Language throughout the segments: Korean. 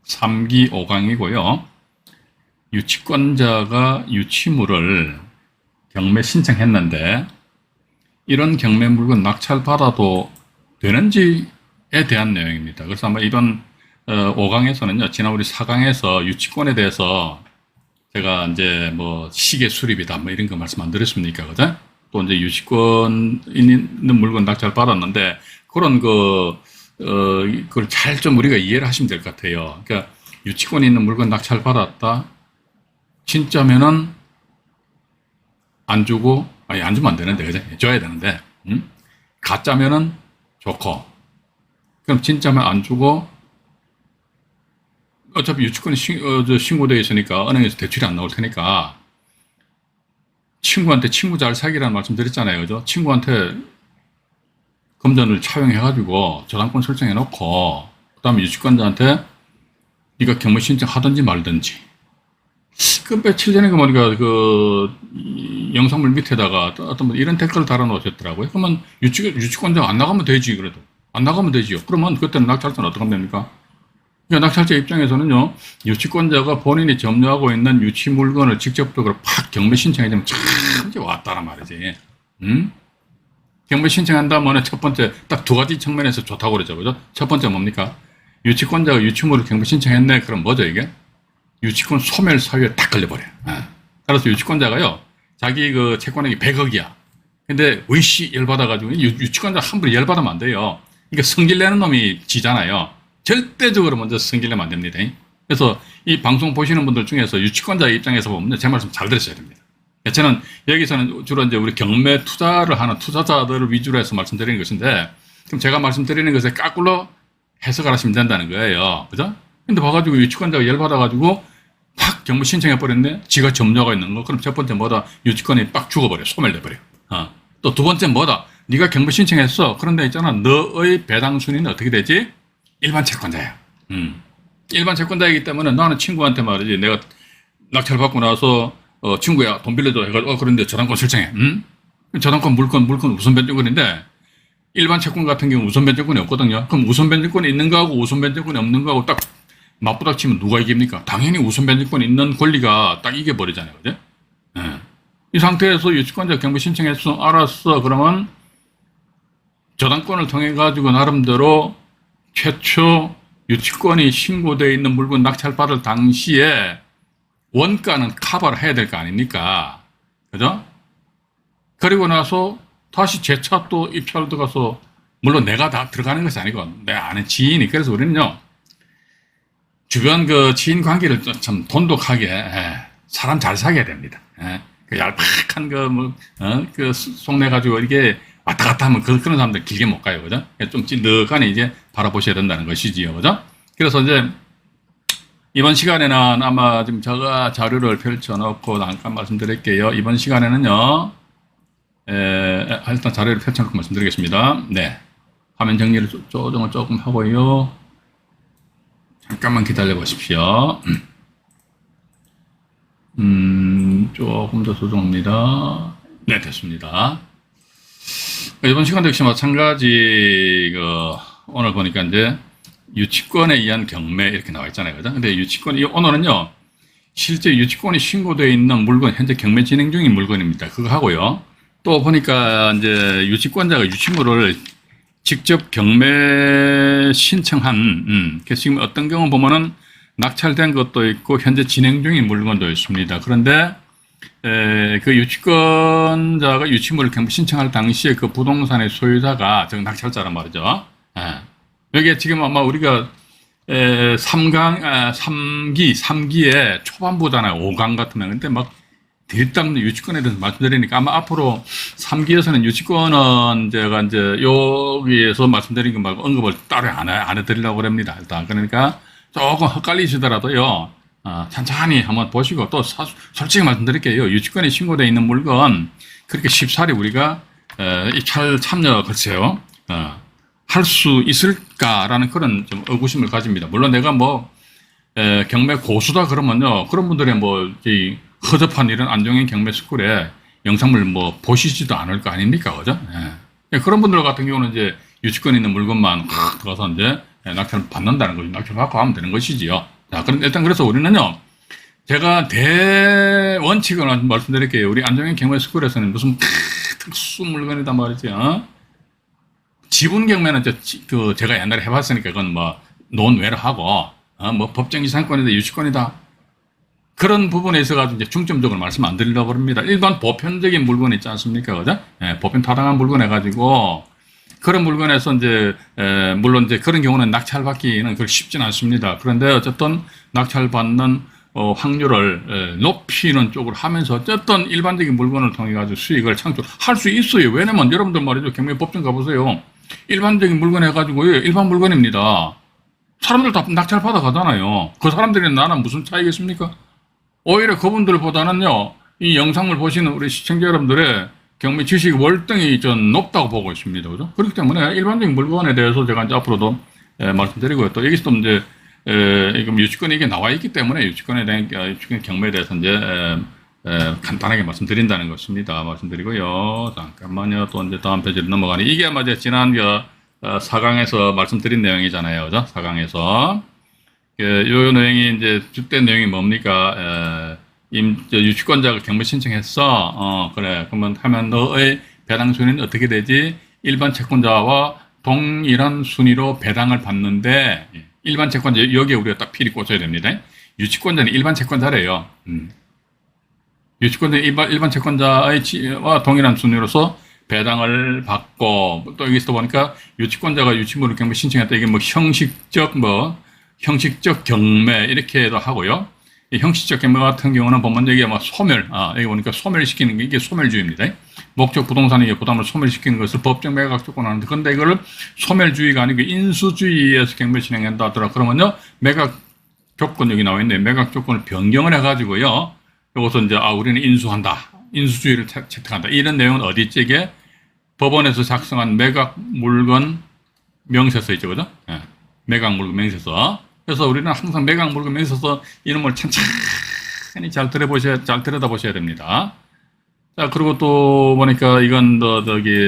3기 5강이고요. 유치권자가 유치물을 경매 신청했는데 이런 경매 물건 낙찰받아도 되는지에 대한 내용입니다. 그래서 아마 이번 5강에서는요, 지난 우리 4강에서 유치권에 대해서 제가 이제 뭐 시계 수립이다 뭐 이런 거 말씀 안 드렸습니까? 그죠? 또 이제 유치권 있는 물건 낙찰 받았는데 그런 그걸 잘 좀 우리가 이해를 하시면 될 것 같아요. 그러니까 유치권이 있는 물건 낙찰 받았다. 진짜면은 안 주고, 아니 안 주면 안 되는데, 그죠? 줘야 되는데, 가짜면은 좋고, 그럼 진짜면 안 주고, 어차피 유치권이 신고되어 있으니까 은행에서 대출이 안 나올 테니까 친구한테 친구 잘 사귀라는 말씀 드렸잖아요. 그죠? 친구한테 금전을 차용해가지고 저당권 설정해 놓고 그 다음에 유치권자한테 네가 경매 신청하든지 말든지 그 며칠 전에 보니까 영상물 밑에다가 어떤 분 이런 댓글을 달아 놓으셨더라고요. 그러면 유치권자가 안 나가면 되지. 그래도 안 나가면 되지요. 그러면 그때는 낙찰자는 어떻게 하면 됩니까? 그러니까 낙찰자 입장에서는요, 유치권자가 본인이 점유하고 있는 유치 물건을 직접적으로 팍 경매 신청해 주면 참 이제 왔다란 말이지. 경매 신청한다면 첫 번째 딱 두 가지 측면에서 좋다고 그러죠. 그죠? 첫 번째 뭡니까? 유치권자가 유치물을 경매 신청했네. 그럼 뭐죠, 이게? 유치권 소멸 사유에 딱 걸려버려요. 그래서 유치권자가요, 자기 채권액이 100억이야. 근데 의씨 열받아가지고, 유치권자 함부로 열받으면 안 돼요. 그러니까 성질내는 놈이 지잖아요. 절대적으로 먼저 성질내면 안 됩니다. 그래서 이 방송 보시는 분들 중에서 유치권자 입장에서 보면 제 말씀 잘 들으셔야 됩니다. 저는 여기서는 주로 이제 우리 경매 투자를 하는 투자자들을 위주로 해서 말씀드리는 것인데, 그럼 제가 말씀드리는 것에 까꿀로 해석을 하시면 된다는 거예요. 그죠? 근데 봐가지고 유치권자가 열받아가지고 팍 경매 신청해버렸는데 지가 점유하고 있는 거. 그럼 첫 번째 뭐다? 유치권이 빡 죽어버려. 소멸돼버려. 또 두 번째 뭐다? 네가 경매 신청했어. 그런데 있잖아. 너의 배당 순위는 어떻게 되지? 일반 채권자야. 일반 채권자이기 때문에 나는 친구한테 말이지. 내가 낙찰 받고 나서 친구야 돈 빌려줘 해가지고 그런데 저당권 설정해. 저당권 물건 우선 변제권인데 일반 채권 같은 경우 우선 변제권이 없거든요. 그럼 우선 변제권이 있는 거하고 우선 변제권이 없는 거하고 딱 맞부닥치면 누가 이깁니까? 당연히 우선 변제권이 있는 권리가 딱 이겨버리잖아요. 그죠? 이 상태에서 유치권자 경매 신청했어. 알았어. 그러면 저당권을 통해 가지고 나름대로 최초 유치권이 신고되어 있는 물건 낙찰받을 당시에 원가는 커버를 해야 될 거 아닙니까? 그죠? 그리고 나서 다시 재차 또 입찰을 들어가서, 물론 내가 다 들어가는 것이 아니고 내 아는 지인이, 그래서 우리는요, 주변 지인 관계를 참 돈독하게, 사람 잘 사귀어야 됩니다. 그 얄팍한 속내가지고 이게 왔다 갔다 하면 그런 사람들 길게 못 가요. 그죠? 좀 찐득하니 이제 바라보셔야 된다는 것이지요. 그죠? 그래서 이제 이번 시간에는 아마 지금 제가 자료를 펼쳐놓고 잠깐 말씀드릴게요. 이번 시간에는요, 일단 자료를 펼쳐놓고 말씀드리겠습니다. 네. 화면 정리를 조정을 조금 하고요. 잠깐만 기다려 보십시오. 조금 더 조정합니다. 네, 됐습니다. 이번 시간도 역시 마찬가지, 오늘 보니까 이제 유치권에 의한 경매 이렇게 나와 있잖아요. 그죠? 근데 오늘은요, 실제 유치권이 신고되어 있는 물건, 현재 경매 진행 중인 물건입니다. 그거 하고요. 또 보니까 이제 유치권자가 유치물을 직접 경매 신청한, 그래서 지금 어떤 경우 보면은 낙찰된 것도 있고, 현재 진행 중인 물건도 있습니다. 그런데, 그 유치권자가 유치물을 경매 신청할 당시에 그 부동산의 소유자가, 즉 낙찰자란 말이죠. 여기에 지금 아마 우리가 3기의 초반부잖아요. 5강 같으면. 근데 막 딜당 유치권에 대해서 말씀드리니까 아마 앞으로 3기에서는 유치권은 제가 이제 여기에서 말씀드린 것 말고 언급을 따로 안 해드리려고 합니다. 일단. 그러니까 조금 헷갈리시더라도요. 천천히 한번 보시고 또 솔직히 말씀드릴게요. 유치권이 신고되어 있는 물건 그렇게 쉽사리 우리가 입찰 참여 글쎄요. 할 수 있을까라는 그런 좀 의구심을 가집니다. 물론 내가 경매 고수다 그러면요. 그런 분들의 허접한 이런 안종현 경매 스쿨에 영상물 보시지도 않을 거 아닙니까? 그죠? 그런 분들 같은 경우는 이제 유치권 있는 물건만 확 들어가서 이제 낙찰을 받는다는 거죠. 낙찰 받고 하면 되는 것이지요. 자, 그럼 일단 그래서 우리는요, 제가 대원칙을 말씀드릴게요. 우리 안정현 경매스쿨에서는 무슨 특수 물건이다 말이지. 지분 경매는 제가 옛날에 해봤으니까 그건 뭐 논외로 하고, 뭐 법정이상권이다, 유치권이다. 그런 부분에 있어가지고 이제 중점적으로 말씀 안 드리려고 합니다. 일반 보편적인 물건 있지 않습니까? 그죠? 보편 타당한 물건 해가지고, 그런 물건에서 이제, 물론 이제 그런 경우는 낙찰받기는 그렇게 쉽진 않습니다. 그런데 어쨌든 낙찰받는 확률을 높이는 쪽으로 하면서 어쨌든 일반적인 물건을 통해 가지고 수익을 창출할 수 있어요. 왜냐면 여러분들 말이죠. 경매법정 가보세요. 일반적인 물건 해가지고 일반 물건입니다. 사람들 다 낙찰 받아 가잖아요. 그 사람들이랑 나랑 무슨 차이겠습니까? 오히려 그분들보다는요, 이 영상을 보시는 우리 시청자 여러분들의 경매 지식이 월등히 좀 높다고 보고 있습니다. 그죠? 그렇기 때문에 일반적인 물건에 대해서 제가 이제 앞으로도 말씀드리고요. 또 여기서 또 이제 유치권이 이게 나와 있기 때문에 유치권에 대한 유치권 경매에 대해서 이제 간단하게 말씀드린다는 것입니다. 말씀드리고요. 잠깐만요. 또 이제 다음 페이지로 넘어가니 이게 아마 이제 지난 4강에서 말씀드린 내용이잖아요. 그죠? 4강에서 요 내용이 이제 주된 내용이 뭡니까? 유치권자가 경매 신청했어. 그래. 그러면 하면 너의 배당 순위는 어떻게 되지? 일반 채권자와 동일한 순위로 배당을 받는데 일반 채권자 여기에 우리가 딱 필히 꽂아야 됩니다. 유치권자는 일반 채권자래요. 유치권자는 일반 채권자와 동일한 순위로서 배당을 받고 또 여기서 보니까 유치권자가 유치물을 경매 신청했다. 이게 뭐 형식적 경매 이렇게도 하고요. 이 형식적 경매 같은 경우는 보면 여기 뭐 소멸, 여기 보니까 소멸시키는 게 이게 소멸주의입니다. 목적 부동산에게 부담을 소멸시키는 것을 법정 매각 조건 하는데, 근데 이거를 소멸주의가 아니고 인수주의에서 경매 진행한다 하더라. 그러면요, 매각 조건 여기 나와 있는데, 매각 조건을 변경을 해가지고요, 여기서 이제, 우리는 인수한다. 인수주의를 채택한다. 이런 내용은 어디 있지? 이게 법원에서 작성한 매각 물건 명세서 있죠, 그죠? 예. 매각 물건 명세서. 그래서 우리는 항상 매각 물건 명세서 이름을 천천히 잘 들여다보셔야 됩니다. 자, 그리고 또 보니까 이건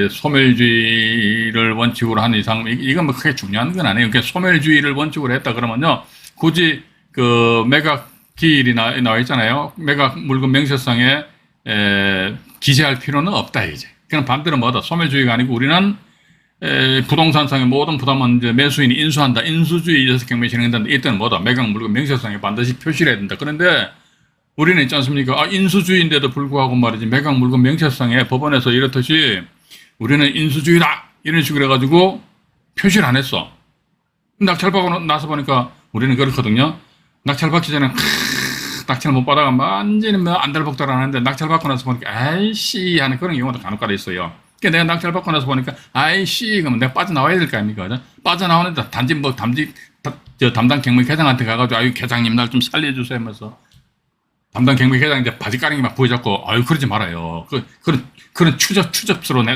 소멸주의를 원칙으로 한 이상, 이건 뭐 크게 중요한 건 아니에요. 그러니까 소멸주의를 원칙으로 했다 그러면요, 굳이 그 매각 기일이 나와 있잖아요. 매각 물건 명세서에 기재할 필요는 없다, 이제. 그럼 반대로 뭐다? 소멸주의가 아니고 우리는 부동산상의 모든 부담은 이제 매수인이 인수한다. 인수주의에서 경매 진행한다. 이때는 뭐다? 매각 물건 명세서에 반드시 표시를 해야 된다. 그런데 우리는 있지 않습니까? 인수주의인데도 불구하고 말이지, 매각 물건 명세서에 법원에서 이렇듯이 우리는 인수주의다! 이런 식으로 해가지고 표시를 안 했어. 낙찰받고 나서 보니까 우리는 그렇거든요. 낙찰받기 전에 낙찰 못 받아가 완전히 뭐 안달복달 하는데 낙찰받고 나서 보니까 아이씨 하는 그런 경우도 간혹가다 있어요. 그러니까 내가 낙찰받고 나서 보니까 아이씨 그러면 내가 빠져나와야 될 거 아닙니까? 빠져나오는데 담당 경매 계장한테 가가지고 아유 계장님 날 좀 살려주세요 하면서 담당 경매 계장 이제 바지가랑이 막 부여잡고 아유 그러지 말아요. 그런 추접스러운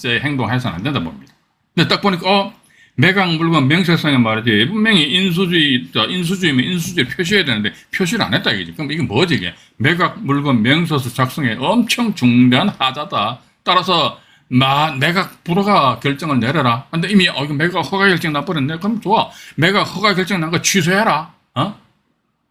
행동해서는 안 된다 봅니다. 근데 딱 보니까 매각 물건 명세서에 말이지 분명히 인수주의면 인수주의를 표시해야 되는데 표시를 안 했다 이거지. 그럼 이게 뭐지 이게? 매각 물건 명세서 작성에 엄청 중대한 하자다. 따라서 매각 불허가 결정을 내려라. 근데 이미 이거 매각 허가 결정 나버렸네. 그럼 좋아. 매각 허가 결정 난 거 취소해라.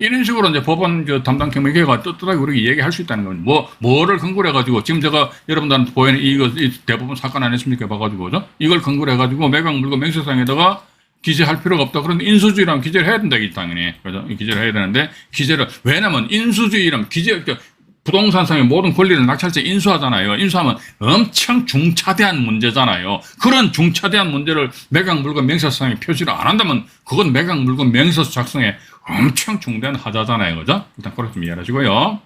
이런 식으로 이제 법원 담당 경매계가 떳떳하게 우리에게 얘기할 수 있다는 겁니다. 뭐를 근거로 해가지고, 지금 제가 여러분들한테 보이는 이 대부분 사건 아니었습니까? 봐가지고, 그죠? 이걸 근거로 해가지고 매각 물건 명세서에다가 기재할 필요가 없다. 그런데 인수주의라면 기재를 해야 된다, 당연히. 그죠? 기재를 해야 되는데, 왜냐면 인수주의라면 부동산상의 모든 권리를 낙찰자 인수하잖아요. 인수하면 엄청 중차대한 문제잖아요. 그런 중차대한 문제를 매각 물건 명세서에 표시를 안 한다면 그건 매각 물건 명세서 작성에 엄청 중대한 하자잖아요. 그죠? 일단 그렇게 좀 이해하시고요.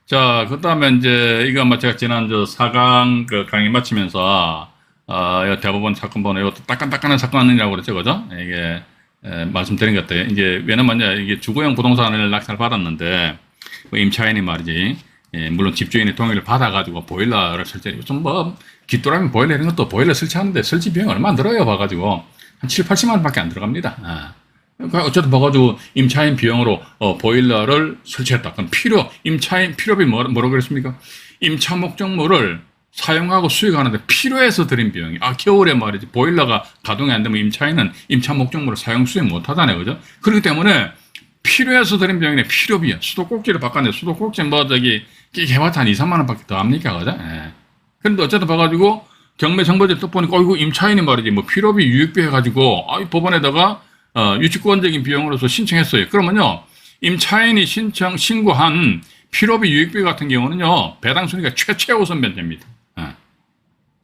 자, 그 다음에 이제 이거 아마 제가 지난 4강 강의 마치면서 대법원 사건 번호 이것도 따끈따끈한 사건이라고 그랬죠. 그죠? 이게 말씀드린 것 같아요. 이제 왜냐면 이게 주거용 부동산을 낙찰 받았는데 임차인이 말이지, 물론 집주인의 동의를 받아가지고 보일러를 설치해. 좀 귀뚜라미 보일러 이런 것도 보일러 설치하는데 설치 비용이 얼마 안 들어요. 봐가지고 한 7, 80만 원밖에 안 들어갑니다. 그러니까 어쨌든 봐가지고 임차인 비용으로 보일러를 설치했다. 그럼 임차인 필요비 뭐라고 그랬습니까? 임차 목적물을 사용하고 수익하는데 필요해서 들인 비용이. 겨울에 말이지 보일러가 가동이 안 되면 임차인은 임차 목적물을 사용 수익 못 하잖아요. 그죠? 그렇기 때문에 필요해서 들인 비용이네. 필요비야. 수도꼭지를 바꿨는데 수도꼭지 해봤자 한 2, 3만 원밖에 더 합니까? 그죠? 예. 근데 어쨌든 봐가지고 경매 정보제 또 보니까 이거 임차인이 말이지 뭐 필요비 유익비 해가지고 법원에다가 유치권적인 비용으로서 신청했어요. 그러면요 임차인이 신고한 필요비 유익비 같은 경우는요 배당 순위가 최우선 변제입니다.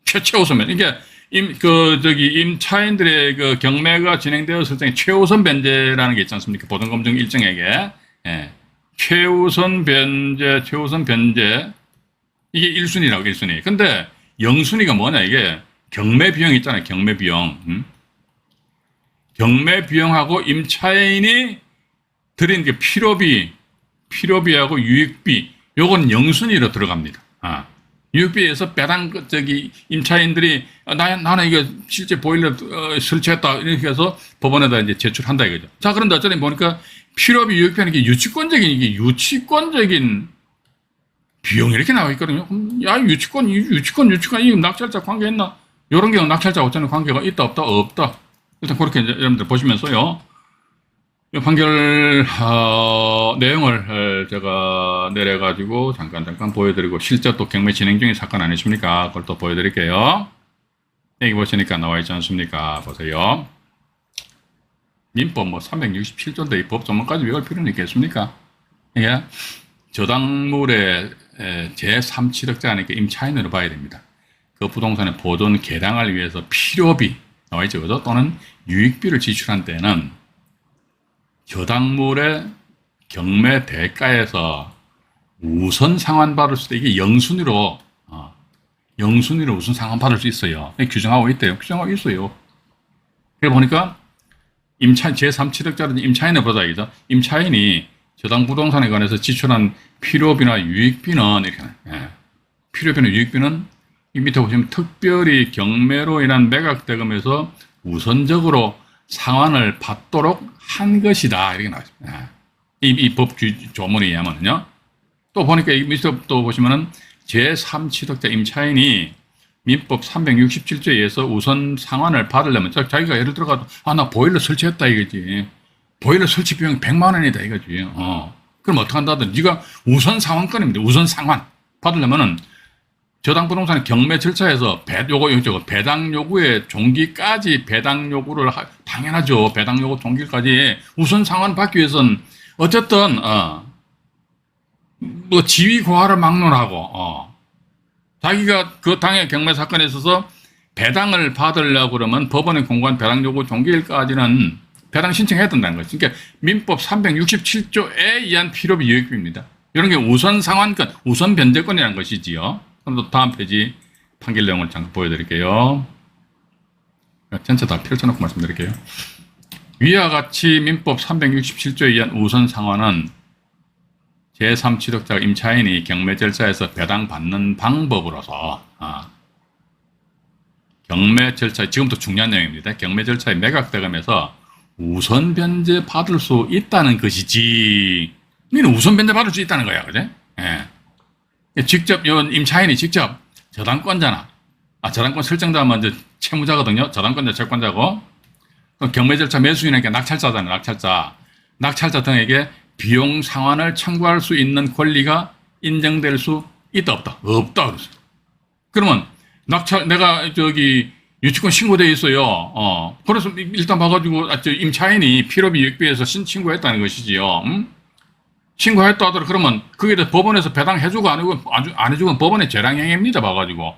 최우선 변제. 이게 임차인들의 그 경매가 진행되었을 때 최우선 변제라는 게 있지 않습니까? 보전검증 일정에게. 최우선 변제. 이게 1순위라고, 1순위. 근데 0순위가 뭐냐, 이게. 경매 비용 있잖아요, 경매 비용. 경매 비용하고 임차인이 드린 그 필요비하고 유익비, 요건 0순위로 들어갑니다. 유익비에서 배당, 임차인들이, 나는 이거 실제 보일러 설치했다. 이렇게 해서 법원에다 이제 제출한다 이거죠. 자, 그런데 어쩌니 보니까 필요비, 유익비는 이게 유치권적인 비용이 이렇게 나와 있거든요. 야, 유치권, 이 낙찰자 관계 있나? 이런 경우 낙찰자 어쩌는 관계가 있다, 없다. 일단 그렇게 이제 여러분들 보시면서요. 이 판결, 내용을 제가 내려가지고 잠깐 보여드리고, 실제 또 경매 진행 중인 사건 아니십니까? 그걸 또 보여드릴게요. 여기 보시니까 나와 있지 않습니까? 보세요. 민법 367조인데 이 법 전문까지 외울 필요는 있겠습니까? 이게 저당물의 제3취득자니까 임차인으로 봐야 됩니다. 그 부동산의 보존 개량을 위해서 필요비, 나와 있죠, 그죠? 또는 유익비를 지출한 때는 저당물의 경매 대가에서 우선 상환받을 수도, 이게 0순위로 우선 상환받을 수 있어요. 규정하고 있대요. 규정하고 있어요. 그래 보니까 제3취득자는 임차인을 보자, 이죠? 임차인이 저당 부동산에 관해서 지출한 필요비나 유익비는, 이렇게, 필요비나 유익비는 이 밑에 보시면 특별히 경매로 인한 매각 대금에서 우선적으로 상환을 받도록 한 것이다. 이렇게 나왔습니다. 이 법 조문에 의하면요. 또 보니까 이 밑에 또 보시면은 제3취득자 임차인이 민법 367조에 의해서 우선 상환을 받으려면, 자기가 예를 들어가도, 나 보일러 설치했다 이거지. 보일러 설치 비용이 100만 원이다 이거지. 그럼 어떻게 한다든, 네가 우선 상환권입니다. 우선 상환 받으려면은 저당 부동산 경매 절차에서 배당 요구의 종기까지 배당 요구를 당연하죠. 배당 요구 종기까지 우선 상환 받기 위해서는 어쨌든 지위 고하를 막론하고 자기가 그 당의 경매 사건에 있어서 배당을 받으려고 그러면 법원에 공고한 배당 요구 종기일까지는 배당 신청해야 된다는 거죠. 그러니까 민법 367조에 의한 필요비 유익비입니다. 이런 게 우선 상환권, 우선 변제권이라는 것이지요. 그럼 또 다음 페이지 판결 내용을 잠깐 보여드릴게요. 전체 다 펼쳐놓고 말씀드릴게요. 위와 같이 민법 367조에 의한 우선 상환은 제3취득자 임차인이 경매 절차에서 배당받는 방법으로서 경매 절차, 지금부터 중요한 내용입니다. 경매 절차의 매각 대금에서 우선 변제 받을 수 있다는 것이지. 너는 우선 변제 받을 수 있다는 거야, 그제? 직접 임차인이 직접 저당권자나 저당권 설정자가 먼저 채무자거든요. 저당권자, 채권자고 경매 절차 매수인에게 낙찰자잖아요. 낙찰자 등에게 비용 상환을 청구할 수 있는 권리가 인정될 수 있다, 없다? 없다 그랬어요. 그러면 내가 유치권 신고돼 있어요. 그래서 일단 봐가지고 임차인이 필요비 유익비에서 신고했다는 것이지요. 신고했다 하더라도 그러면 그게 법원에서 배당해주고 안 해주고 법원의 재량행위입니다. 봐가지고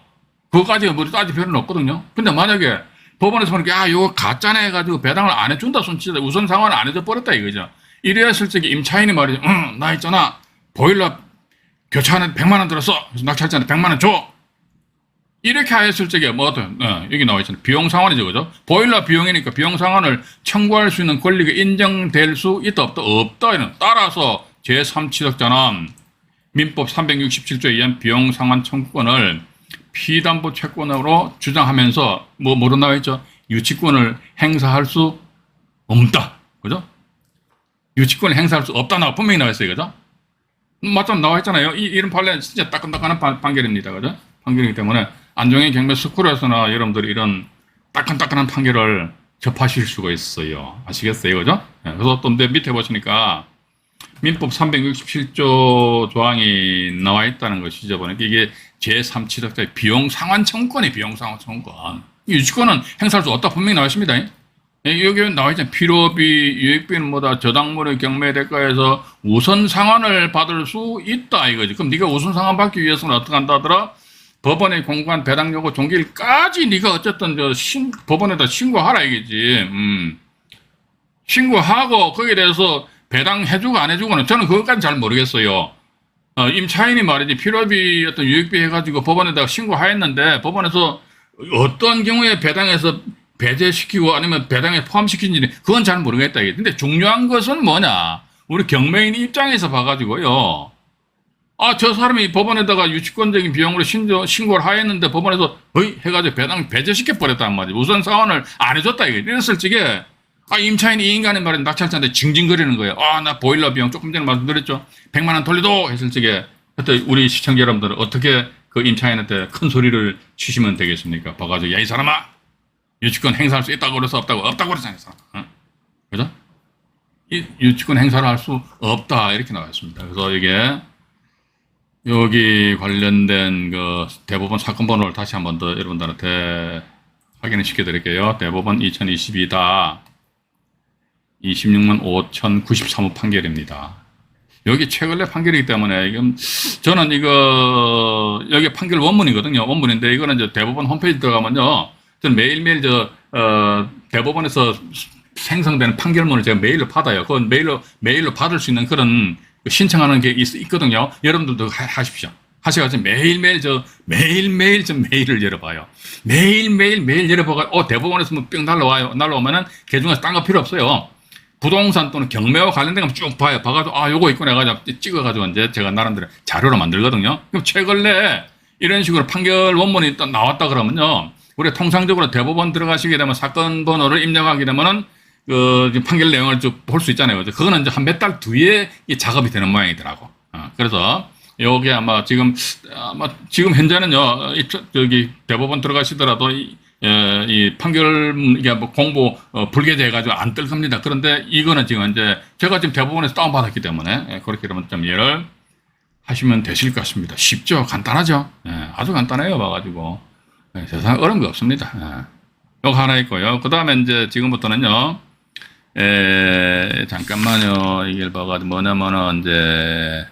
그거까지 뭐 따질 필요는 없거든요. 근데 만약에 법원에서 보니까 이거 가짜네 해가지고 배당을 안 해준다 손치다, 우선 상환을 안 해줘 버렸다 이거죠. 이래야 적에 임차인이 말이죠. 나 있잖아, 보일러 교체하는 100만 원 들었어. 그래서 낙찰자한테 100만 원 줘. 이렇게 하였을 적에 여기 나와 있잖아요. 비용 상환이죠, 그죠? 보일러 비용이니까 비용 상환을 청구할 수 있는 권리가 인정될 수 있다, 없다? 없다. 따라서 제3취득자는 민법 367조에 의한 비용 상환 청구권을 피담보 채권으로 주장하면서 뭐로 나와 있죠? 유치권을 행사할 수 없다. 그죠? 유치권을 행사할 수 없다. 분명히 나와 있어요. 그죠? 맞잖아. 나와 있잖아요. 이런 판례는 진짜 따끈따끈한 판결입니다. 그죠? 판결이기 때문에 안종의 경매 스쿨에서나 여러분들이 이런 따끈따끈한 판결을 접하실 수가 있어요. 아시겠어요? 그죠? 네, 그래서 또 밑에 보시니까 민법 367조 조항이 나와 있다는 것이죠. 보니까 이게 제3취득자의 비용상환청구권이 비용상환청구권. 유치권은 행사할 수 없다 분명히 나와 있습니다. 여기 나와 있잖아요. 필요비, 유익비는 뭐다, 저당물의 경매 대가에서 우선 상환을 받을 수 있다 이거지. 그럼 네가 우선 상환 받기 위해서는 어떻게 한다더라? 법원에 공고한 배당 요구 종기일까지 네가 어쨌든 법원에다 신고하라 이거지. 신고하고 거기에 대해서 배당해주고 안 해주고는 저는 그것까지 잘 모르겠어요. 임차인이 말이지 필요비 어떤 유익비 해가지고 법원에다가 신고하였는데 법원에서 어떤 경우에 배당해서 배제시키고 아니면 배당에 포함시키는지 그건 잘 모르겠다. 근데 중요한 것은 뭐냐? 우리 경매인 입장에서 봐가지고요. 저 사람이 법원에다가 유치권적인 비용으로 신고를 하였는데 법원에서 해가지고 배당 배제시켜버렸단 말이지. 우선 사원을 안 해줬다. 이랬을 적에 임차인 이 인간의 말은 낙찰자한테 징징거리는 거예요. 나 보일러 비용 조금 전에 말씀드렸죠. 100만 원 돌려도 했을 적에 그때 우리 시청자 여러분들은 어떻게 그 임차인한테 큰 소리를 치시면 되겠습니까? 봐가지고 야 이 사람아 유치권 행사할 수 있다고 그래서 없다고 그랬잖아요. 그죠? 이 유치권 행사를 할 수 없다 이렇게 나와 있습니다. 그래서 이게 여기 관련된 그 대법원 사건 번호를 다시 한 번 더 여러분들한테 확인을 시켜드릴게요. 대법원 2022다 26만 5,093호 판결입니다. 여기 최근에 판결이기 때문에 저는 이거 여기 판결 원문이거든요. 원문인데 이거는 이제 대법원 홈페이지 들어가면요. 저는 매일매일 대법원에서 생성되는 판결문을 제가 메일로 받아요. 그건 메일로 받을 수 있는 그런 신청하는 게 있거든요. 여러분들도 하십시오. 하셔가지고 매일매일 메일을 열어봐요. 매일 열어봐가 대법원에서 뭐 뿅 날라오면은 그 중에서 딴 거 필요 없어요. 부동산 또는 경매와 관련된 거 쭉 봐요. 봐가지고 요거 있구나 해가지고 찍어가지고 이제 제가 나름대로 자료로 만들거든요. 그럼 최근에 이런 식으로 판결 원문이 또 나왔다 그러면요. 우리가 통상적으로 대법원 들어가시게 되면 사건 번호를 입력하게 되면은 그 판결 내용을 쭉 볼 수 있잖아요. 그거는 이제 한 몇 달 뒤에 이 작업이 되는 모양이더라고. 그래서 요게 아마 지금 현재는요. 저기 대법원 들어가시더라도 이 판결 이게 뭐 공보 불개정해 가지고 안 뜰 겁니다. 그런데 이거는 지금 이제 제가 지금 대법원에서 다운받았기 때문에 그렇게 되면 좀 이해를 하시면 되실 것 같습니다. 쉽죠? 간단하죠? 아주 간단해요. 봐가지고 세상 어려운 거 없습니다. 요거 하나 있고요. 그 다음에 이제 지금부터는요. 잠깐만요. 이걸 봐가지고 뭐냐면은 이제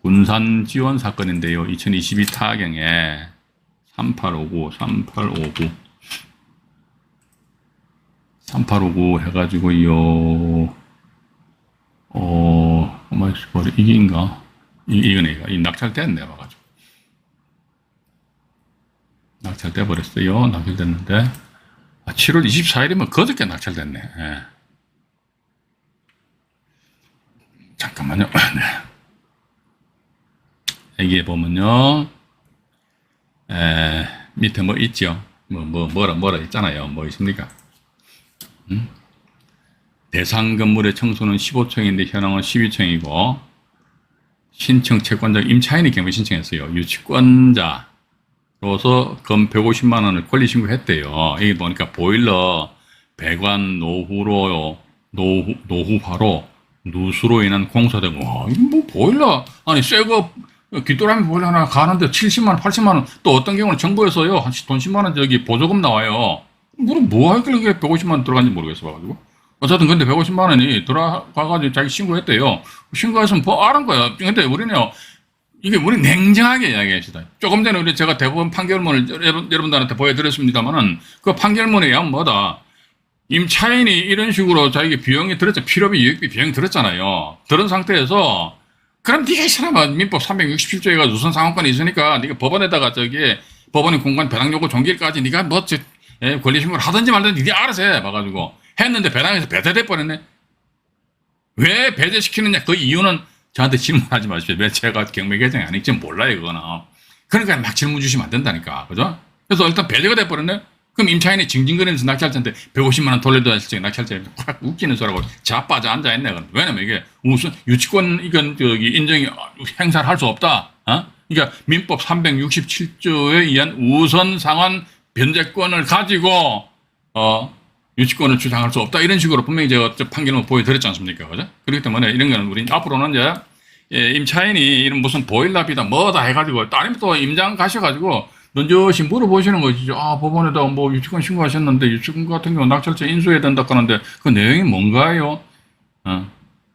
군산 지원 사건인데요. 2022 타경에 3859 해가지고요. 이게인가? 이거네. 이 낙찰됐네. 봐가지고. 낙찰돼 버렸어요. 낙찰됐는데. 7월 24일이면 그저께 낙찰됐네. 잠깐만요. 여기에 보면요. 밑에 뭐 있죠? 뭐라 있잖아요. 뭐 있습니까? 대상 건물의 청소는 15층인데 현황은 12층이고, 신청 채권자 임차인이 경매 신청했어요. 유치권자로서 금 150만 원을 권리 신고했대요. 여기 보니까 보일러, 배관, 노후화로, 누수로 인한 공사되고, 뭐 보일러, 아니, 새거 귀뚜라미 보일러 하나 가는데 70만 원, 80만 원, 또 어떤 경우는 정부에서요, 한 돈 10만 원 저기 보조금 나와요. 뭐 하길래 그게 150만 원 들어간지 모르겠어 가지고. 어쨌든 근데 150만 원이 들어가가지고 자기 신고했대요. 신고했으면 뭐 알은 거야. 근데 우리는요, 이게 우리 냉정하게 이야기합시다. 조금 전에 제가 대법원 판결문을 여러분들한테 보여드렸습니다만은 그 판결문에 양 뭐다. 임차인이 이런 식으로 자기 비용이 들었죠. 필요비, 유익비 비용이 들었잖아요. 들은 상태에서 그럼 네가 이 사람아 민법 367조에가 우선 상환권이 있으니까 네가 법원에다가 법원의 공간 배당 요구 종기일까지 네가 권리 신고를 하든지 말든지 네가 알아서 해 봐가지고 했는데 배당에서 배제돼 버렸네. 왜 배제시키느냐 그 이유는 저한테 질문하지 마십시오. 왜 제가 경매 계정이 아닌지 몰라요 그거는. 그러니까 막 질문 주시면 안 된다니까. 그죠? 그래서 일단 배제가 돼 버렸네. 그럼 임차인이 징징거리면서 낙찰자한테 150만 원 돌려줘야 할 낙찰자에 확 웃기는 소리라고 자빠져 앉아있네. 왜냐면 이게 우선 유치권 이건 저기 인정이 행사를 할 수 없다. 그러니까 민법 367조에 의한 우선 상환 변제권을 가지고 유치권을 주장할 수 없다. 이런 식으로 분명히 제가 판결을 보여드렸지 않습니까? 그죠? 그렇기 때문에 이런 거는 우리 앞으로는 이제 임차인이 이런 무슨 보일러비다 뭐다 해가지고 따님 또 임장 가셔가지고 넌저시 물어보시는 것이죠. 법원에다 뭐 유치권 신고하셨는데 유치권 같은 경우 낙찰자 인수해야 된다 하는데 그 내용이 뭔가요?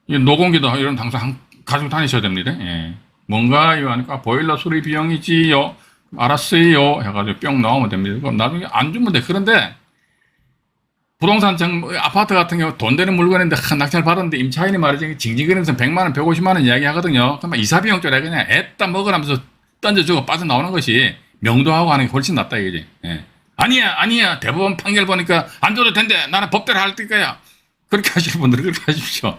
노공기도 이런 항상 가지고 다니셔야 됩니다. 예. 뭔가요? 하니까 보일러 수리 비용이지요. 알았어요. 해가지고 뿅 나오면 됩니다. 그럼 나중에 안 주면 돼. 그런데 부동산 아파트 같은 경우 돈 되는 물건인데 낙찰 받았는데 임차인이 말이지 징징거리면서 100만 원, 150만 원 이야기 하거든요. 그러면 이사비용 쪽에 그냥 애따 먹으라면서 던져주고 빠져나오는 것이 명도하고 하는 게 훨씬 낫다 이거지. 예. 아니야. 대법원 판결 보니까 안 줘도 된대. 나는 법대로 할 거야. 그렇게 하시는 분들은 그렇게 하십시오.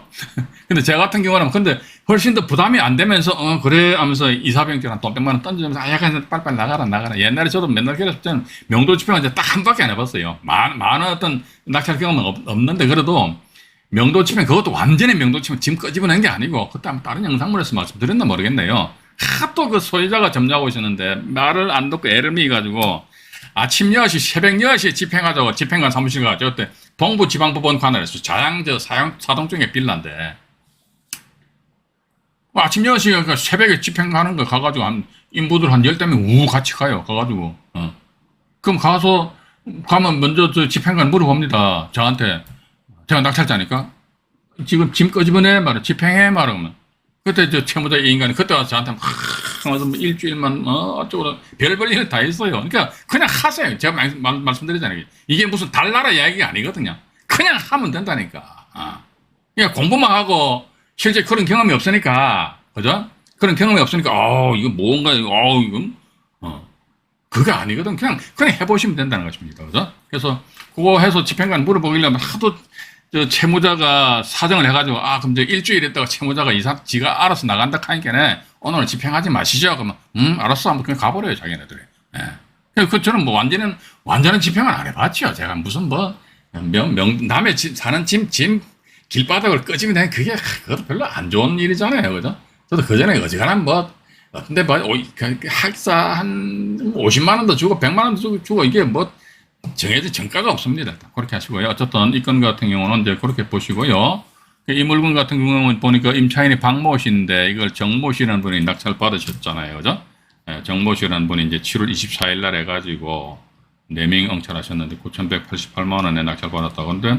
근데 제가 같은 경우는 근데 훨씬 더 부담이 안 되면서 그래 하면서 이사비용처럼 돈 100만 원 던지면서 약간 빨리빨리 나가라. 옛날에 저도 맨날 그랬을 때는 명도 집행은 이제 딱 한 바퀴 안 해봤어요. 많은 어떤 낙찰 경험은 없는데 그래도 명도 집행 그것도 완전히 명도 집행 짐 끄집어낸 게 아니고 그때 한번 다른 영상물에서 말씀드렸나 모르겠네요. 하도 그 소유자가 점유하고 있었는데 말을 안 듣고 애를 미가지고 아침 10시 새벽 10시에 집행하자고 집행관 사무실 가죠. 그때 동부지방법원 관할에서 사동 쪽에 빌라인데 아침 10시에 새벽에 집행하는 거 가가지고 인부들 한 10명 같이 가요. 가가지고 그럼 가면 먼저 저 집행관 물어봅니다. 저한테 제가 낙찰자니까 지금 짐 끄집어내 말이야. 집행해 말하면 그때 저 채무자 인간이 그때 와서 저한테 와서 뭐 일주일만 어쩌고 별별 일을 다 했어요. 그러니까 그냥 하세요. 제가 말씀드리잖아요. 이게 무슨 달나라 이야기가 아니거든요. 그냥 하면 된다니까. 그러니까 공부만 하고 실제 그런 경험이 없으니까 그죠? 그런 경험이 없으니까 이거 뭔가 이건 그게 아니거든. 그냥 해보시면 된다는 것입니다. 그죠? 그래서 그거 해서 집행관 물어보기려면 하도 저 채무자가 사정을 해가지고 그럼 이제 일주일 있다가 채무자가 지가 알아서 나간다 하니까 오늘 집행하지 마시죠. 그러면 알았어 하면 그냥 가버려요 자기네들이. 예. 저는 뭐 완전한 집행은 안 해봤죠. 제가 무슨 남의 사는 짐 길바닥을 끄집어내는 그것도 별로 안 좋은 일이잖아요. 그죠? 저도 그전에 어지간한 근데 학사 한 50만 원도 주고 100만 원도 주고 이게 정해진 정가가 없습니다. 그렇게 하시고요. 어쨌든 이 건 같은 경우는 이제 그렇게 보시고요. 이 물건 같은 경우는 보니까 임차인이 박모 씨인데 이걸 정모 씨라는 분이 낙찰 받으셨잖아요. 그죠? 정모 씨라는 분이 이제 7월 24일 날 해가지고 4명이 응찰하셨는데 9,188만 원에 낙찰 받았다고. 근데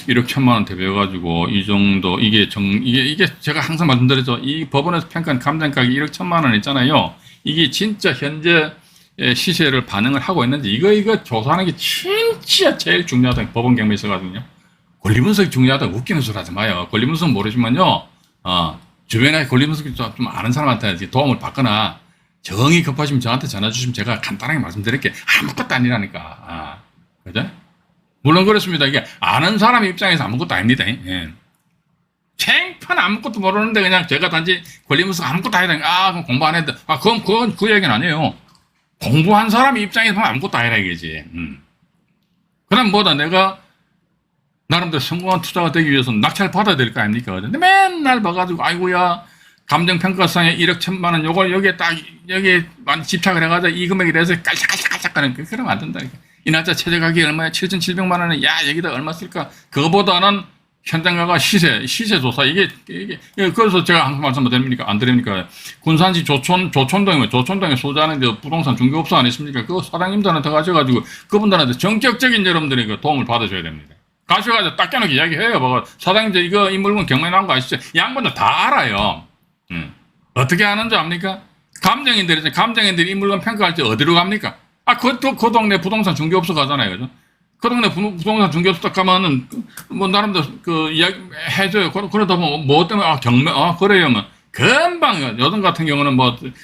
1억 1천만 원 대비해가지고 이 정도 이게 제가 항상 말씀드렸죠. 이 법원에서 평가한 감정가격이 1억 1천만 원 있잖아요. 이게 진짜 현재 시세를 반영을 하고 있는지 이거 조사하는 게 진짜 제일 중요하다. 법원 경험에 있어가지고요. 권리분석이 중요하다. 웃기는 소리 하지 마요. 권리분석 모르시면요. 주변에 권리분석 좀 아는 사람한테 도움을 받거나 정이 급하시면 저한테 전화 주시면 제가 간단하게 말씀드릴게. 아무것도 아니라니까. 그죠? 물론 그렇습니다. 이게 아는 사람 입장에서 아무것도 아닙니다. 예. 생판 아무것도 모르는데 그냥 제가 단지 권리분석 아무것도 해야 되니까 그럼 공부 안 해도 그건 그 얘기는 아니에요. 공부한 사람 입장에서 보면 아무것도 아니라 이거지. 그럼 내가 나름대로 성공한 투자가 되기 위해서는 낙찰 받아야 될 거 아닙니까? 근데 맨날 봐가지고 아이고야 감정평가상에 1억 1천만 원 요걸 여기에 딱 여기에 집착을 해가지고 이 금액이 돼서 깔짝깔짝 하는 그러면 안 된다니까. 이 날짜 최저 가격이 얼마야? 7,700만 원에 여기다 얼마 쓸까? 그거보다는 현장 가가 시세 조사 그래서 제가 항상 말씀드립니까? 안 드립니까? 군산시 조촌동에 소재하는 부동산 중개업소 아니십니까? 그 사장님들한테 가셔가지고 그분들한테 전격적인 여러분들이 그 도움을 받으셔야 됩니다. 가셔가지고 딱 깨놓고 이야기해요. 사장님들 이 물건 경매에 나온 거 아시죠? 양반들 다 알아요. 어떻게 하는지 압니까? 감정인들이 이 물건 평가할 때 어디로 갑니까? 그 동네 부동산 중개업소 가잖아요. 그죠? 그 동네 부동산 중개업소 가면은, 나름대로 이야기 해줘요. 그러다 보면, 때문에, 경매, 그래요. 금방, 여든 같은 경우는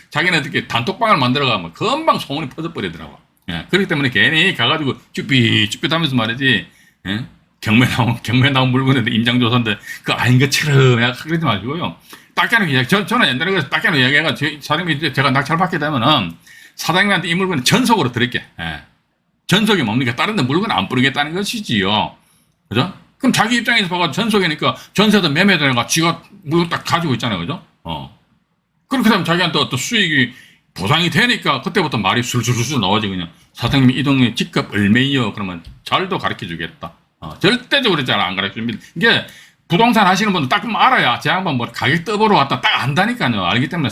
자기네들끼리 단톡방을 만들어가면 금방 소문이 퍼져버리더라고. 예. 그렇기 때문에 괜히 가가지고 쭈삣쭈삣 하면서 말이지, 예? 경매 나온 물건인데 임장조사인데, 그거 아닌 것처럼, 그러지 마시고요. 딱 깨놓고 이야기, 저는 옛날에 그래서 딱 깨놓고 이야기해가, 사장님이 제가 낙찰 받게 되면은, 사장님한테 이 물건을 전속으로 드릴게. 예. 전속이 뭡니까? 다른 데 물건 안 뿌리겠다는 것이지요. 그죠? 그럼 자기 입장에서 봐가 전속이니까 전세도 매매되니까 지가 물건 딱 가지고 있잖아요. 그죠? 그렇게 되면 자기한테 어떤 수익이 보상이 되니까 그때부터 말이 술술술 나오지. 그냥 사장님 이 동네 집값 얼마예요? 그러면 잘도 가르쳐 주겠다. 절대적으로 잘 안 가르쳐 줍니다. 이게 부동산 하시는 분들 딱 알아야 제 양반 뭐 가격 떠보러 왔다 딱 안다니까요. 알기 때문에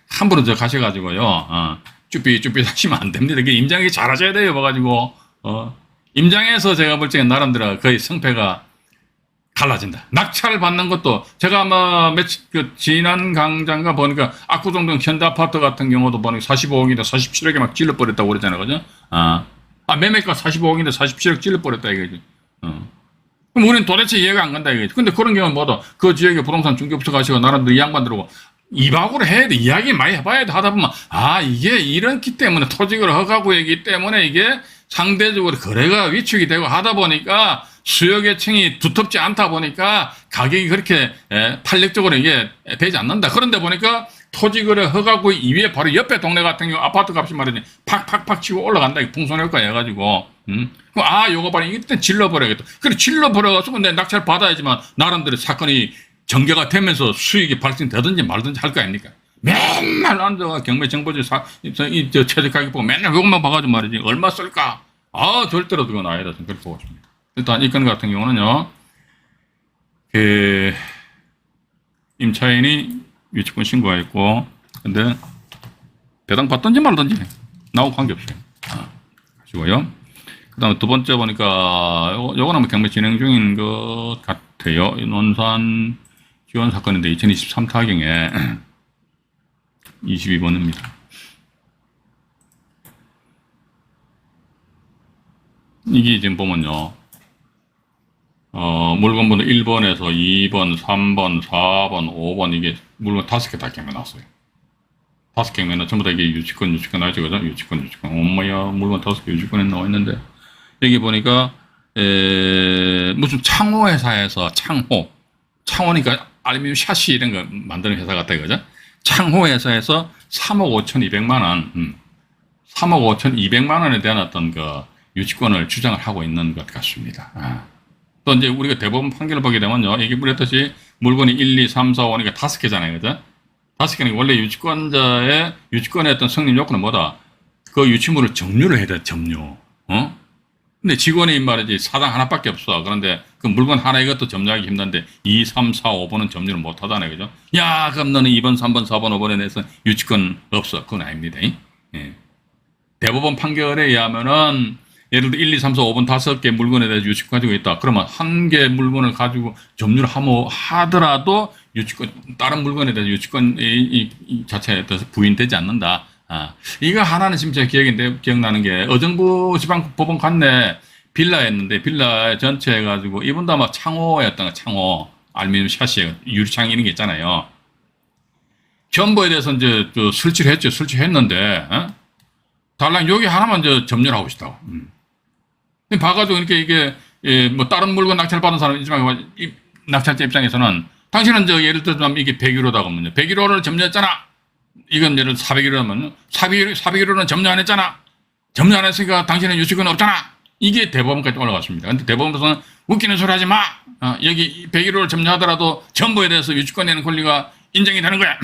함부로 저 가셔가지고요. 쭈삐쭈삐 하시면 안 됩니다. 이게 임장이 잘하셔야 돼요. 봐가지고 임장에서 제가 볼 적엔 나름대로 거의 성패가 갈라진다. 낙찰 받는 것도 제가 아마 지난 강장가 보니까 압구정동 현대아파트 같은 경우도 보니까 45억인데 47억에 막 질러버렸다고 그랬잖아요. 그죠? 매매가 45억인데 47억 질러버렸다 이거지. 그럼 우리는 도대체 이해가 안 간다 이거지. 근데 그런 경우는 뭐다. 그 지역에 부동산 중개업소 가시고 나름대로 이 양반 들고 이박으로 해야 돼. 이야기 많이 해봐야 돼. 하다 보면 이게 이렇기 때문에 토지를 허가구역이기 때문에 이게 상대적으로 거래가 위축이 되고 하다 보니까 수요 계층이 두텁지 않다 보니까 가격이 그렇게 탄력적으로 이게 되지 않는다. 그런데 보니까 토지거래 허가구역 이외에 바로 옆에 동네 같은 경우 아파트 값이 말이지 팍팍팍 치고 올라간다. 풍선효과 해가지고 요거 봐라 이때 질러버려야겠다. 그래 질러버려가지고 근데 낙찰 받아야지만 나름대로 사건이 전개가 되면서 수익이 발생되든지 말든지 할 거 아닙니까? 맨날 앉아가 경매정보지 최저 가격 보고 맨날 이것만 봐가지고 말이지 얼마 쓸까? 절대로 그건 아니다. 그렇게 보고 있습니다. 일단 이 건 같은 경우는요, 임차인이 유치권 신고했고, 근데 배당 받든지 말든지 나하고 관계없어요. 하시고요. 그 다음에 두 번째 보니까 요건 아마 경매 진행 중인 것 같아요. 논산 지원 사건인데 2023 타경에 22번입니다. 이게 지금 보면요. 물건번호 1번에서 2번, 3번, 4번, 5번 이게 물건 5개 다 경매놨어요. 5개면 전부 다 이게 유치권 나오죠. 그죠? 유치권. 엄마야, 물건 5개 유치권에 나와 있는데 여기 보니까 무슨 창호 회사에서 창호니까 알루미늄 샤시 이런 거 만드는 회사 같다 이거죠. 창호 회사에서 3억 5,200만 원, 3억 5,200만 원에 대한 어떤 그 유치권을 주장을 하고 있는 것 같습니다. 또 이제 우리가 대법원 판결을 보게 되면요, 이게 그랬듯이 물건이 1, 2, 3, 4, 5니까 5개잖아요, 그죠? 5개는 원래 유치권자의 유치권의 어떤 성립 요건은 뭐다? 그 유치물을 점유를 해야 돼, 점유. 근데 직원이 말이지 사장 하나밖에 없어. 그런데 그 물건 하나 이것도 점유하기 힘든데 2, 3, 4, 5번은 점유를 못 하잖아요. 그죠? 야, 그럼 너는 2번, 3번, 4번, 5번에 대해서 유치권 없어. 그건 아닙니다. 예. 대법원 판결에 의하면은 예를 들어 1, 2, 3, 4, 5번 5개 물건에 대해서 유치권 가지고 있다. 그러면 한 개 물건을 가지고 점유를 하더라도 유치권, 다른 물건에 대해서 유치권 이 자체에 대해서 부인되지 않는다. 이거 하나는 지금 제 기억나는 게 의정부 지방법원 갔네. 빌라였는데 빌라 전체 해가지고 이분도 아마 창호였던 거, 창호. 알루미늄 샤시, 유리창 이런 게 있잖아요. 전부에 대해서 이제 설치를 했죠. 설치했는데, 달랑 여기 하나만 점유를 하고 싶다고. 봐가지고 이렇게 뭐 다른 물건 낙찰 받은 사람이지만 낙찰자 입장에서는 당신은 예를 들면 이게 101호다 그러면 101호를 점유했잖아. 이건 예를 들어 401호라면 401호는 점유 안 했잖아. 점유 안 했으니까 당신은 유치권 없잖아. 이게 대법원까지 올라갔습니다. 근데 대법원에서는 웃기는 소리 하지 마. 여기 101호를 점유하더라도 정보에 대해서 유치권 내는 권리가 인정이 되는 거야.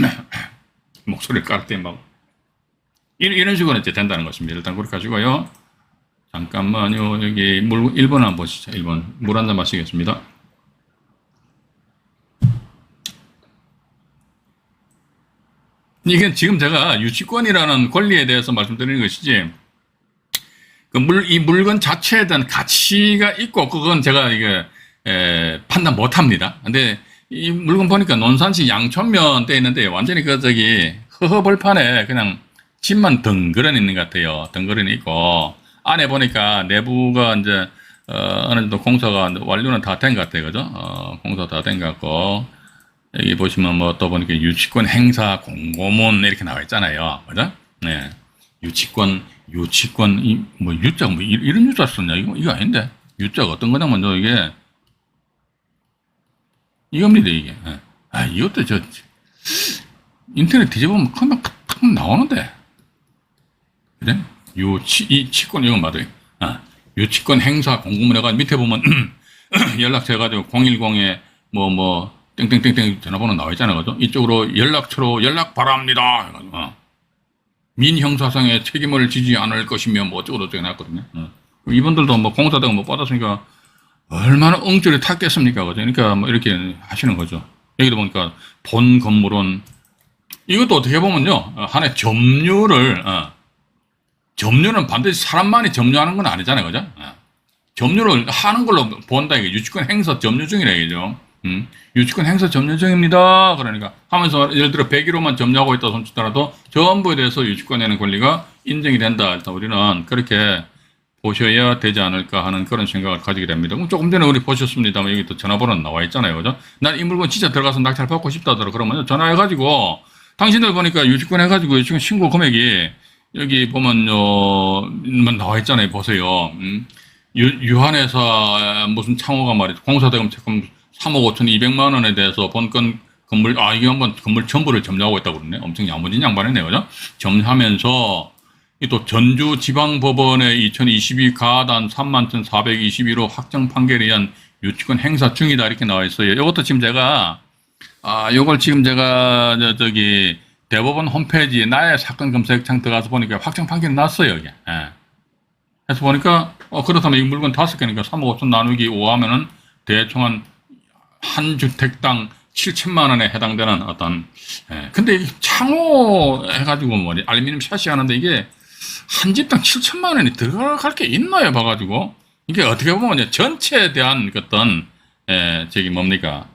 목소리를 깔 때 막 이런 식으로 이제 된다는 것입니다. 일단 그렇게 하시고요. 잠깐만요. 여기 1번 한번 보시죠. 1번. 물 한 잔 마시겠습니다. 이게 지금 제가 유치권이라는 권리에 대해서 말씀드리는 것이지, 이 물건 자체에 대한 가치가 있고, 그건 제가 판단 못 합니다. 근데 이 물건 보니까 논산시 양촌면 돼 있는데, 완전히 허허벌판에 그냥 집만 덩그러니 있는 것 같아요. 덩그러니 있고, 안에 보니까 내부가 이제, 어느 정도 공사가 완료는 다 된 것 같아요. 그죠? 공사 다 된 것 같고, 여기 보시면 뭐 또 보니까 유치권 행사 공고문 이렇게 나와 있잖아요. 그죠? 네. 유치권, 뭐 유자가 뭐 이런 유자 썼냐? 이거 아닌데. 유자가 어떤 거냐면 이게, 이겁니다, 이게. 이것도 인터넷 뒤져보면 탁 나오는데. 그래? 이 치권 이건 맞아요. 유치권 행사 공고문해가 밑에 보면 연락처 해가지고 010에 땡땡땡땡 전화번호 나와 있잖아요. 그죠? 이쪽으로 연락처로 연락 바랍니다. 해가지고, 민형사상의 책임을 지지 않을 것이며 어쩌고 저쩌고 해놨거든요. 이분들도 공사대금 받았으니까 얼마나 엉절이 탔겠습니까? 그죠? 그러니까 이렇게 하시는 거죠. 여기도 보니까 본 건물은 이것도 어떻게 보면요. 하나의 점유는 반드시 사람만이 점유하는 건 아니잖아요. 그죠? 점유를 하는 걸로 본다. 이게 유치권 행사 점유 중이라 이죠. 유치권 행사 점유 중입니다. 그러니까 하면서 예를 들어 100일로만 점유하고 있다 손치더라도 전부에 대해서 유치권에는 권리가 인정이 된다. 일단 우리는 그렇게 보셔야 되지 않을까 하는 그런 생각을 가지게 됩니다. 그럼 조금 전에 우리 보셨습니다만 여기 또 전화번호 나와 있잖아요. 그죠? 난 이 물건 진짜 들어가서 낙찰 받고 싶다더라. 그러면 전화해가지고 당신들 보니까 유치권 해가지고 유치권 신고 금액이 여기 보면요 나와 있잖아요. 보세요. 유한회사 무슨 창호가 말이죠. 공사대금 채권 3억 5천 2백만 원에 대해서 본건 건물 이게 한번 건물 전부를 점유하고 있다고 그러네. 엄청 야무진 양반이네요. 그죠? 점유하면서 또 전주지방법원의 2022 가단 31,421호 확정 판결에 의한 유치권 행사 중이다 이렇게 나와 있어요. 이것도 지금 제가 요걸 지금 제가 저기 대법원 홈페이지에 나의 사건 검색창 들어가서 보니까 확정 판결이 났어요. 이게. 그래서 보니까 그렇다면 이 물건 5개니까 3억 5천 나누기 5 하면은 대충 한 주택당 7천만 원에 해당되는 어떤 근데 이 창호 해가지고 알루미늄 샷이 하는데 이게 한 집당 7천만 원이 들어갈 게 있나요? 봐가지고 이게 어떻게 보면 전체에 대한 어떤 저기 뭡니까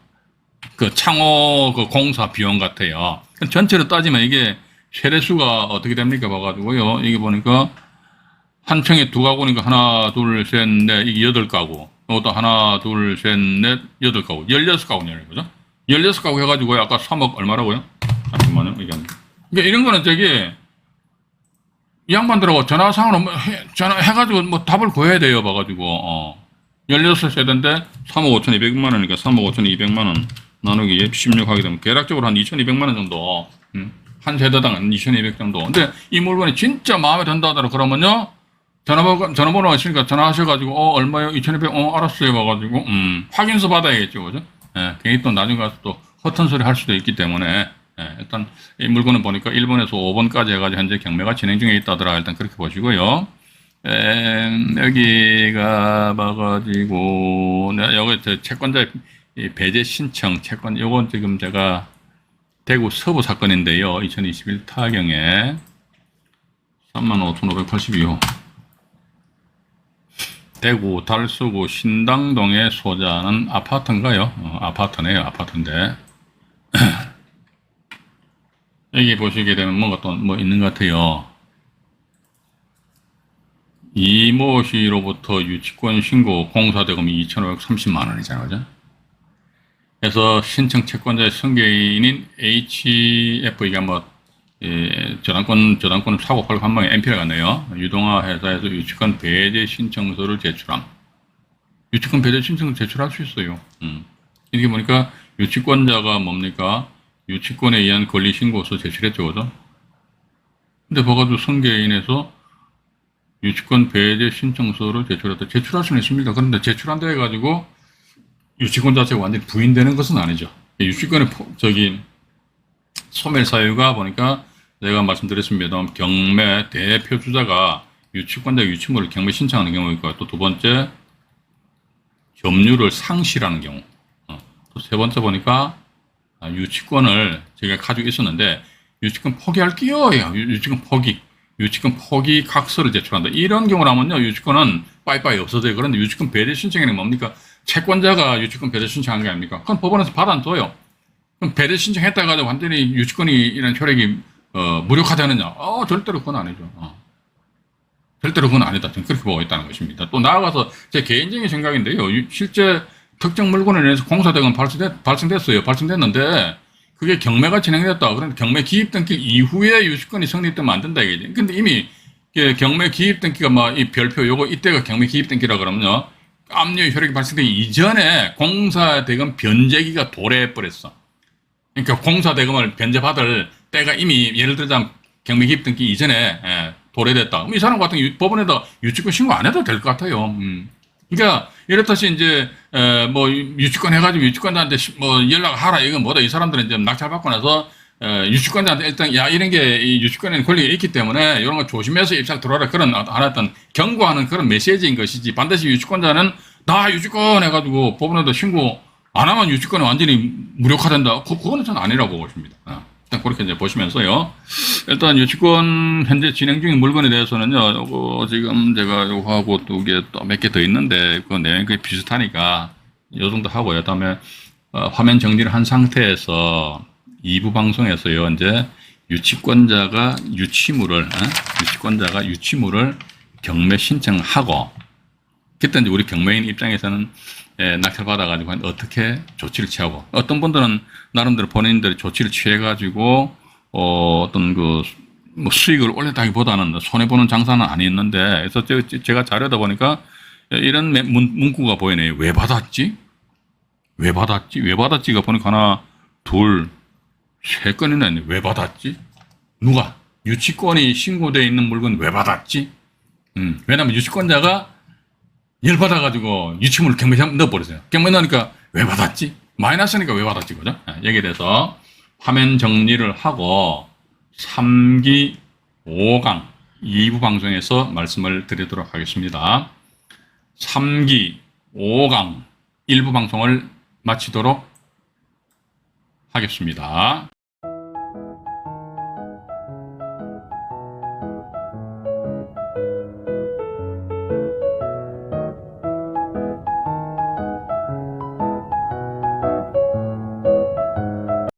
그 창호 그 공사 비용 같아요. 전체로 따지면 이게 세대수가 어떻게 됩니까? 봐가지고요. 이게 보니까 한 층에 2가구니까 하나, 둘, 셋, 넷, 이게 8가구. 또 하나, 둘, 셋, 넷, 8가구. 16가구네요. 그죠? 16가구 해가지고 아까 3억 얼마라고요? 잠깐만요. 이게 이런 거는 이 양반들하고 전화상으로 전화해가지고 답을 구해야 돼요. 봐가지고, 16세대인데 3억 5천2백만 원이니까 3억 5천2백만 원 나누기 16 하게 되면 대략적으로 한 2,200만 원 정도. 한 세대당 한 2,200 정도. 근데 이 물건이 진짜 마음에 든다 하더라 그러면요. 전화번호가 있으니까 전화하셔가지고, 얼마요? 2,200, 알았어요. 봐가지고, 확인서 받아야겠죠. 그죠? 괜히 또 나중에 가서 또 허튼 소리 할 수도 있기 때문에, 일단 이 물건은 보니까 1번에서 5번까지 해가지고 현재 경매가 진행 중에 있다더라. 일단 그렇게 보시고요. 여기가 봐가지고, 여기 채권자의 배제 신청, 요건 지금 제가 대구 서부 사건인데요. 2021 타경에 35,582호. 대구 달서구 신당동에 소재하는 아파트인가요? 아파트네요. 아파트인데. 여기 보시게 되면 뭔가 또 있는 것 같아요. 이모 씨로부터 유치권 신고 공사대금이 2,530만 원이잖아요. 그죠? 그래서 신청 채권자의 승계인인 HF, 이게 저당권을 사고 팔고 한 방에 MP를 갔네요. 유동화 회사에서 유치권 배제 신청서를 제출함. 유치권 배제 신청을 제출할 수 있어요. 이렇게 보니까 유치권자가 뭡니까? 유치권에 의한 권리 신고서 제출했죠. 그죠? 근데 봐가지고 승계인에서 유치권 배제 신청서를 제출했다. 제출할 수는 있습니다. 그런데 제출한다 해가지고 유치권 자체가 완전히 부인되는 것은 아니죠. 유치권의 소멸 사유가 보니까 제가 말씀드렸습니다. 경매 대표 주자가 유치권자 유치물을 경매 신청하는 경우 있고, 또 2번째 점유를 상실하는 경우, 또 3번째 보니까 유치권을 제가 가지고 있었는데 유치권 포기할게요. 유치권 포기 각서를 제출한다. 이런 경우라면요, 유치권은 빠이빠이 없어져요. 그런데 유치권 배제 신청에는 뭡니까? 채권자가 유치권 배제 신청한 게 아닙니까? 그럼 법원에서 받아 안 줘요. 그럼 배제 신청했다 가지고 완전히 유치권이 이런 효력이 무력화되느냐? 절대로 그건 아니죠. 절대로 그건 아니다. 저는 그렇게 보고 있다는 것입니다. 또 나아가서 제 개인적인 생각인데요. 실제 특정 물건에 대해서 공사대금 발생됐어요. 발생됐는데 그게 경매가 진행됐다. 그런데 경매 기입 등기 이후에 유치권이 성립되면 안 된다 이거지. 근데 이미 경매 기입 등기가 이 별표 이때가 경매 기입 등기라 그러면요. 압류 효력이 발생되기 이전에 공사대금 변제기가 도래해 버렸어. 그러니까 공사대금을 변제받을 때가 이미 예를 들자면 경매 기입 등기 이전에 도래됐다. 그럼 이 사람 같은 경우 법원에다 유치권 신고 안 해도 될 것 같아요. 그러니까 이렇듯이 이제 뭐 유치권 해가지고 유치권자한테 뭐 연락하라 이건 뭐다. 이 사람들은 이제 낙찰받고 나서 유치권자한테 일단 야 이런 게 이 유치권에는 권리가 있기 때문에 이런 거 조심해서 입찰 들어와라 그런 어떤 경고하는 그런 메시지인 것이지 반드시 유치권자는 나 유치권 해가지고 법원에다 신고 안 하면 유치권이 완전히 무력화된다. 그거는 저는 아니라고 보고 있습니다. 일단 그렇게 이제 보시면서요. 일단 유치권 현재 진행 중인 물건에 대해서는요. 요거 지금 제가 요거하고 또 이게 또 몇 개 더 있는데 그 내용이 거의 비슷하니까 요 정도 하고요. 그다음에 화면 정리를 한 상태에서 2부 방송에서요. 이제 유치권자가 유치물을 경매 신청하고 그때 이제 우리 경매인 입장에서는 낙찰받아가지고 어떻게 조치를 취하고 어떤 분들은 나름대로 본인들이 조치를 취해가지고 어떤 그 뭐 수익을 올렸다기보다는 손해보는 장사는 아니었는데 그래서 제가 자료다 보니까 이런 문구가 보이네요. 왜 받았지? 왜 받았지가 보니까 하나, 둘, 세 건이나 있네. 왜 받았지? 누가? 유치권이 신고되어 있는 물건 왜 받았지? 왜냐면 유치권자가 열받아가지고 유치물을 경매에 넣어버렸어요. 경매에 넣으니까 왜 받았지? 마이너스니까 왜 받았지? 그죠? 여기에 대해서 화면 정리를 하고 3기 5강 2부 방송에서 말씀을 드리도록 하겠습니다. 3기 5강 1부 방송을 마치도록 하겠습니다.